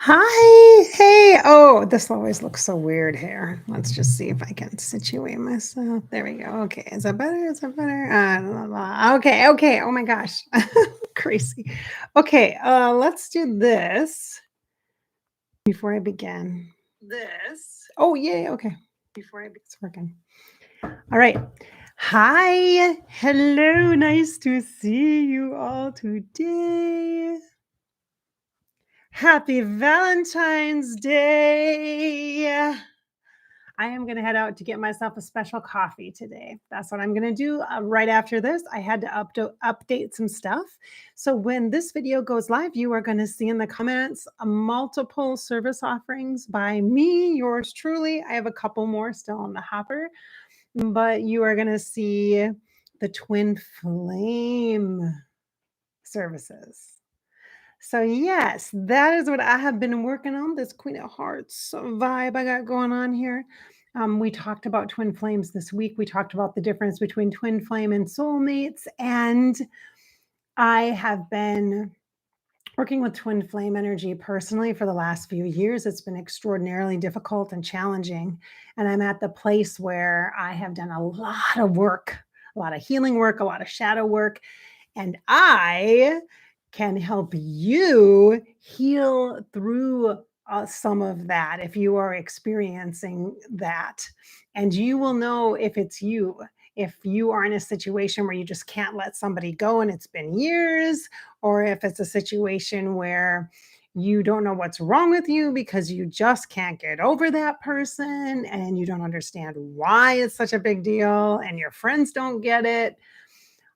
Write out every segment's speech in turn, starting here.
Hi. Hey. Oh, this always looks so weird here. Let's just see if I can situate myself. There we go. Okay. Is that better? Is that better? La, la, la. Okay. Okay. Oh my gosh. Crazy. Okay. Let's do this before I begin. This. Oh, yay. Okay. It's working. All right. Hi. Hello. Nice to see you all today. Happy Valentine's Day. I am going to head out to get myself a special coffee today. That's what I'm going to do right after this. I had to update some stuff. So when this video goes live, you are going to see in the comments multiple service offerings by me, yours truly. I have a couple more still on the hopper, but you are going to see the twin flame services. So, yes, that is what I have been working on, this Queen of Hearts vibe I got going on here. We talked about twin flames this week. We talked about the difference between twin flame and soulmates. And I have been working with twin flame energy personally for the last few years. It's been extraordinarily difficult and challenging. And I'm at the place where I have done a lot of work, a lot of healing work, a lot of shadow work. And I can help you heal through some of that if you are experiencing that. And you will know if it's you. If you are in a situation where you just can't let somebody go and it's been years, or if it's a situation where you don't know what's wrong with you because you just can't get over that person and you don't understand why it's such a big deal and your friends don't get it.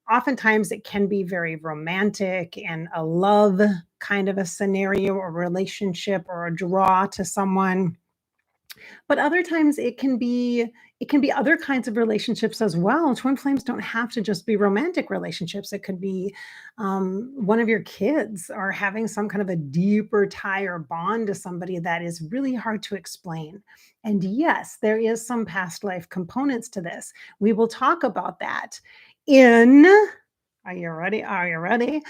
Oftentimes it can be very romantic and a love kind of a scenario or relationship or a draw to someone, but other times it can be other kinds of relationships as well. Twin flames don't have to just be romantic relationships. It could be one of your kids or having some kind of a deeper tie or bond to somebody that is really hard to explain. And yes, there is some past life components to this. We will talk about that in are you ready? Are you ready?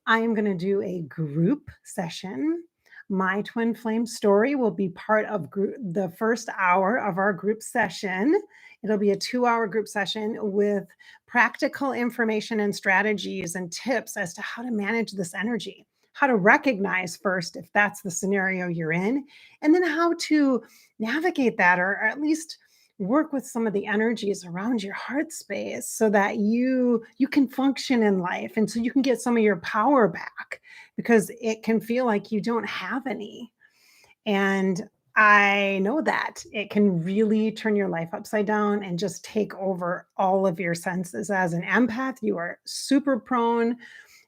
I am going to do a group session. My twin flame story will be part of the first hour of our group session. It'll be a 2-hour group session with practical information and strategies and tips as to how to manage this energy, how to recognize first if that's the scenario you're in, and then how to navigate that or at least work with some of the energies around your heart space so that you can function in life and so you can get some of your power back because it can feel like you don't have any. And I know that it can really turn your life upside down and just take over all of your senses. As an empath, you are super prone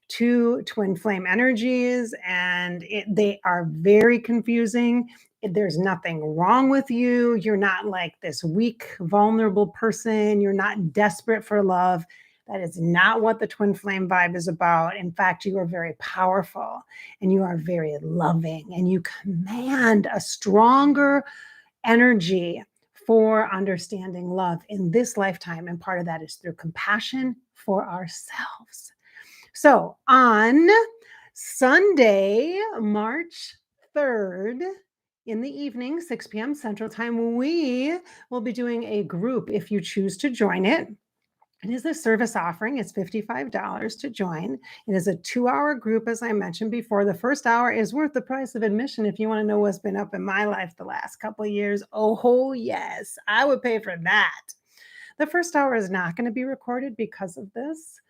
to twin flame energies and they are very confusing. There's nothing wrong with you. You're not like this weak, vulnerable person. You're not desperate for love. That is not what the twin flame vibe is about. In fact, you are very powerful and you are very loving and you command a stronger energy for understanding love in this lifetime. And part of that is through compassion for ourselves. So on Sunday, March 3rd, in the evening, 6 p.m. Central Time, we will be doing a group if you choose to join it. It is a service offering. It's $55 to join. It is a 2-hour group, as I mentioned before. The first hour is worth the price of admission if you want to know what's been up in my life the last couple of years. Oh, yes, I would pay for that. The first hour is not going to be recorded because of this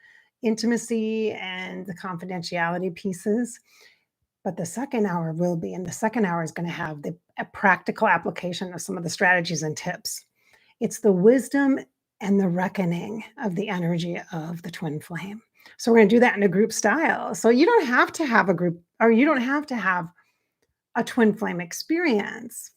intimacy and the confidentiality pieces. But the second hour will be, and the second hour is going to have a practical application of some of the strategies and tips. It's the wisdom and the reckoning of the energy of the twin flame. So we're going to do that in a group style. So you don't have to have a group, or you don't have to have a twin flame experience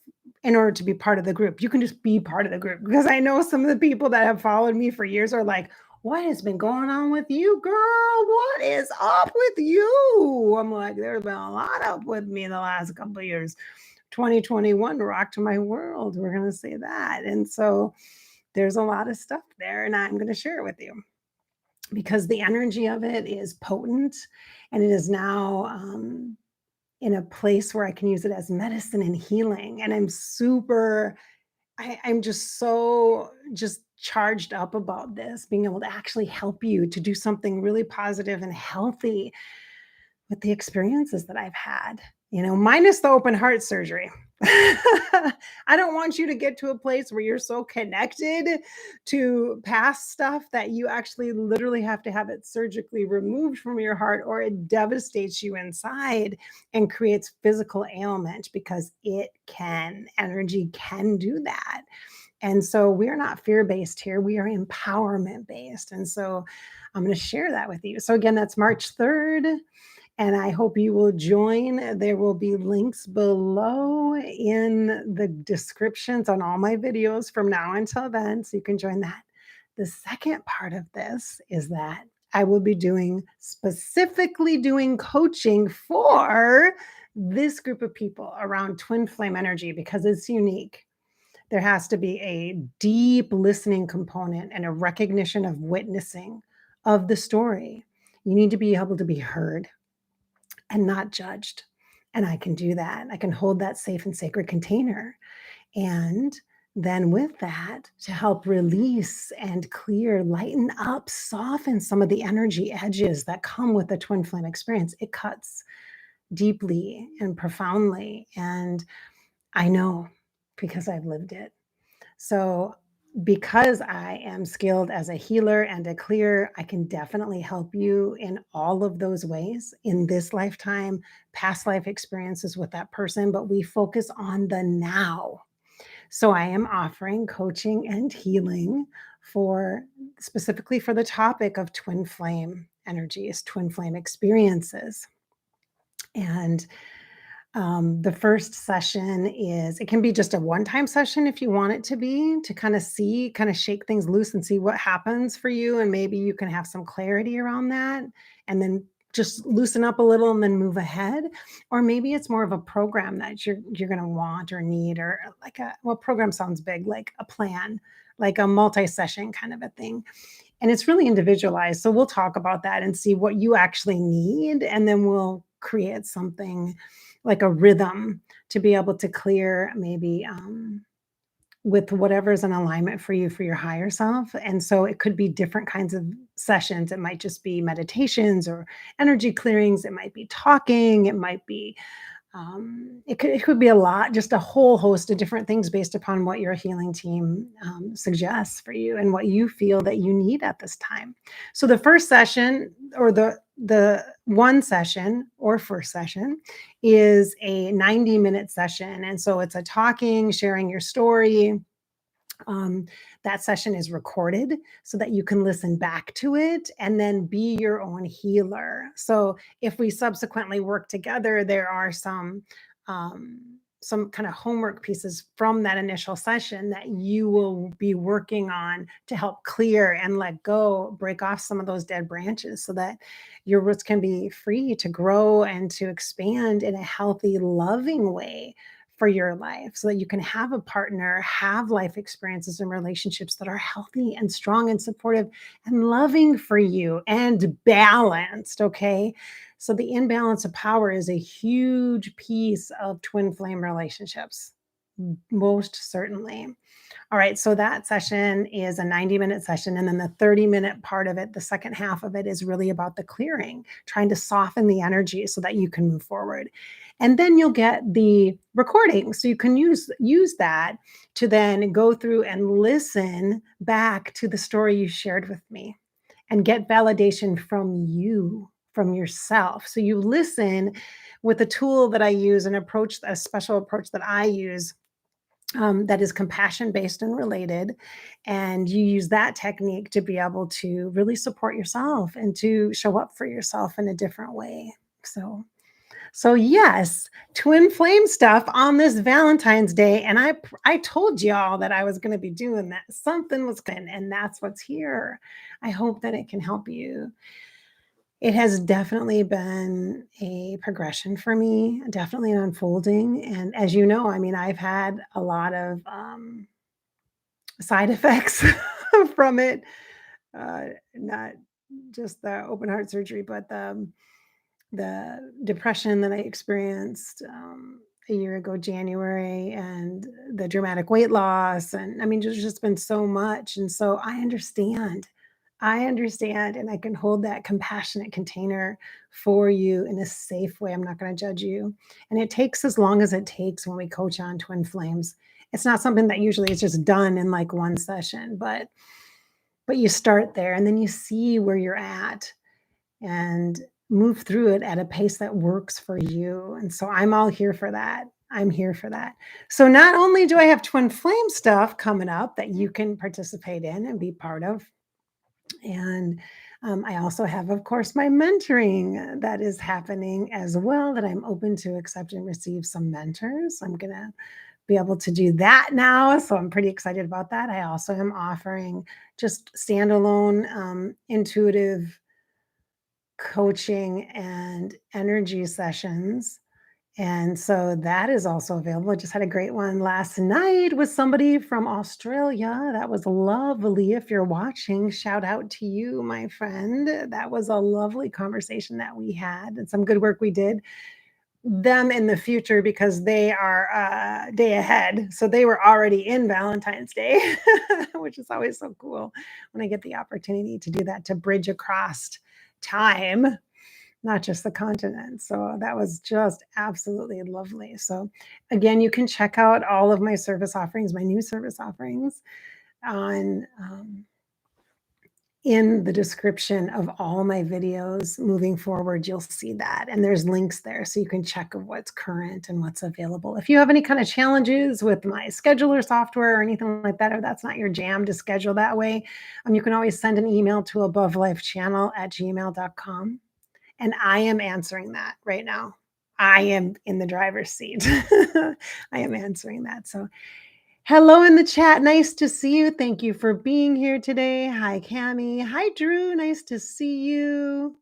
in order to be part of the group. You can just be part of the group because I know some of the people that have followed me for years are like, what has been going on with you, girl? What is up with you? I'm like, there's been a lot up with me in the last couple of years. 2021 rocked my world. We're going to say that. And so there's a lot of stuff there, and I'm going to share it with you because the energy of it is potent and it is now in a place where I can use it as medicine and healing. And I'm just so just charged up about this, being able to actually help you to do something really positive and healthy with the experiences that I've had, minus the open heart surgery. I don't want you to get to a place where you're so connected to past stuff that you actually literally have to have it surgically removed from your heart, or it devastates you inside and creates physical ailment, because energy can do that. And so we are not fear based here. We are empowerment based. And so I'm going to share that with you. So again, that's March 3rd. And I hope you will join. There will be links below in the descriptions on all my videos from now until then, so you can join that. The second part of this is that I will be specifically doing coaching for this group of people around twin flame energy, because it's unique. There has to be a deep listening component and a recognition of witnessing of the story. You need to be able to be heard and not judged. And I can do that. I can hold that safe and sacred container. And then with that, to help release and clear, lighten up, soften some of the energy edges that come with the twin flame experience. It cuts deeply and profoundly. And I know, because I've lived it. So, because I am skilled as a healer and a clear, I can definitely help you in all of those ways in this lifetime, past life experiences with that person, but we focus on the now. So, I am offering coaching and healing for specifically for the topic of twin flame energies, twin flame experiences. And the first session it can be just a one-time session if you want it to be, to kind of shake things loose and see what happens for you. And maybe you can have some clarity around that and then just loosen up a little and then move ahead. Or maybe it's more of a program that you're going to want or need, or program sounds big, like a plan, like a multi-session kind of a thing. And it's really individualized. So we'll talk about that and see what you actually need. And then we'll create something like a rhythm to be able to clear, maybe with whatever's in alignment for you, for your higher self. And so it could be different kinds of sessions. It might just be meditations or energy clearings. It might be talking. It might be it could be a lot, just a whole host of different things based upon what your healing team suggests for you and what you feel that you need at this time. So the first session, or the one session or first session, is a 90-minute session. And so it's a talking, sharing your story. Um, that session is recorded so that you can listen back to it and then be your own healer. So if we subsequently work together, there are some kind of homework pieces from that initial session that you will be working on to help clear and let go, break off some of those dead branches, so that your roots can be free to grow and to expand in a healthy, loving way for your life, so that you can have a partner, have life experiences and relationships that are healthy and strong and supportive and loving for you and balanced. Okay. So the imbalance of power is a huge piece of twin flame relationships, most certainly. All right, so that session is a 90-minute session. And then the 30-minute part of it, the second half of it, is really about the clearing, trying to soften the energy so that you can move forward. And then you'll get the recording. So you can use that to then go through and listen back to the story you shared with me and get validation from you, from yourself. So you listen with a tool that I use, a special approach that I use, that is compassion based and related. And you use that technique to be able to really support yourself and to show up for yourself in a different way. So yes, twin flame stuff on this Valentine's Day. And I told y'all that I was going to be doing that. Something was going, and that's what's here. I hope that it can help you. It has definitely been a progression for me, definitely an unfolding. And as you know, I mean, I've had a lot of side effects from it. Not just the open heart surgery, but the depression that I experienced a year ago, January, and the dramatic weight loss. And I mean, there's just been so much. And so I understand. I understand, and I can hold that compassionate container for you in a safe way. I'm not going to judge you. And it takes as long as it takes when we coach on twin flames. It's not something that usually is just done in like one session, but you start there and then you see where you're at and move through it at a pace that works for you. And so I'm all here for that. I'm here for that. So not only do I have twin flame stuff coming up that you can participate in and be part of, and I also have, of course, my mentoring that is happening as well, that I'm open to accept and receive some mentors. I'm going to be able to do that now. So I'm pretty excited about that. I also am offering just standalone intuitive coaching and energy sessions. And so that is also available. I just had a great one last night with somebody from Australia. That was lovely. If you're watching, shout out to you, my friend. That was a lovely conversation that we had and some good work we did. Them in the future because they are a day ahead. So they were already in Valentine's Day, which is always so cool when I get the opportunity to do that, to bridge across time, not just the continent. So that was just absolutely lovely. So again, you can check out all of my service offerings, my new service offerings on in the description of all my videos moving forward. You'll see that. And there's links there so you can check of what's current and what's available. If you have any kind of challenges with my scheduler software or anything like that, or that's not your jam to schedule that way, you can always send an email to abovelifechannel@gmail.com. And I am answering that right now. I am in the driver's seat. I am answering that. So, hello in the chat. Nice to see you. Thank you for being here today. Hi, Cami. Hi, Drew. Nice to see you.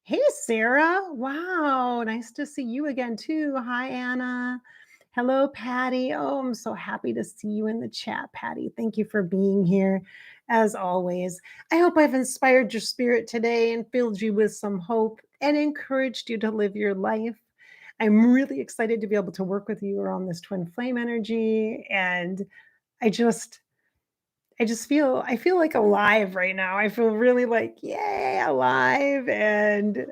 Hey, Sarah. Wow. Nice to see you again, too. Hi, Anna. Hello, Patty. Oh, I'm so happy to see you in the chat, Patty. Thank you for being here, as always. I hope I've inspired your spirit today and filled you with some hope and encouraged you to live your life. I'm really excited to be able to work with you around this twin flame energy. And I just I feel like alive right now. I feel really like, yay, alive. And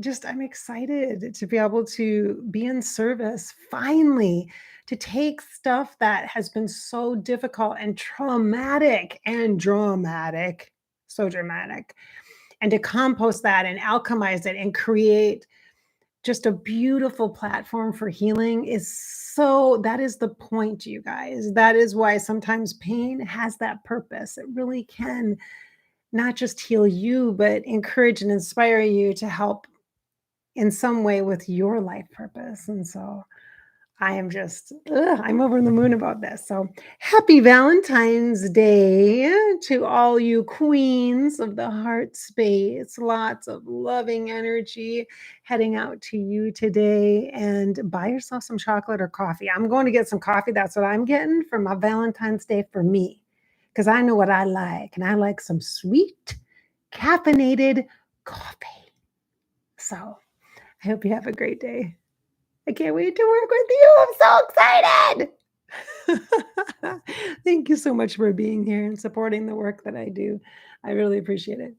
just I'm excited to be able to be in service finally, to take stuff that has been so difficult and traumatic and dramatic, so dramatic, and to compost that and alchemize it and create just a beautiful platform for healing. Is so that is the point, you guys. That is why sometimes pain has that purpose. It really can not just heal you, but encourage and inspire you to help in some way with your life purpose. And so I am just, I'm over the moon about this. So happy Valentine's Day to all you queens of the heart space. Lots of loving energy heading out to you today. And buy yourself some chocolate or coffee. I'm going to get some coffee. That's what I'm getting for my Valentine's Day for me, because I know what I like. And I like some sweet, caffeinated coffee. So I hope you have a great day. I can't wait to work with you. I'm so excited. Thank you so much for being here and supporting the work that I do. I really appreciate it.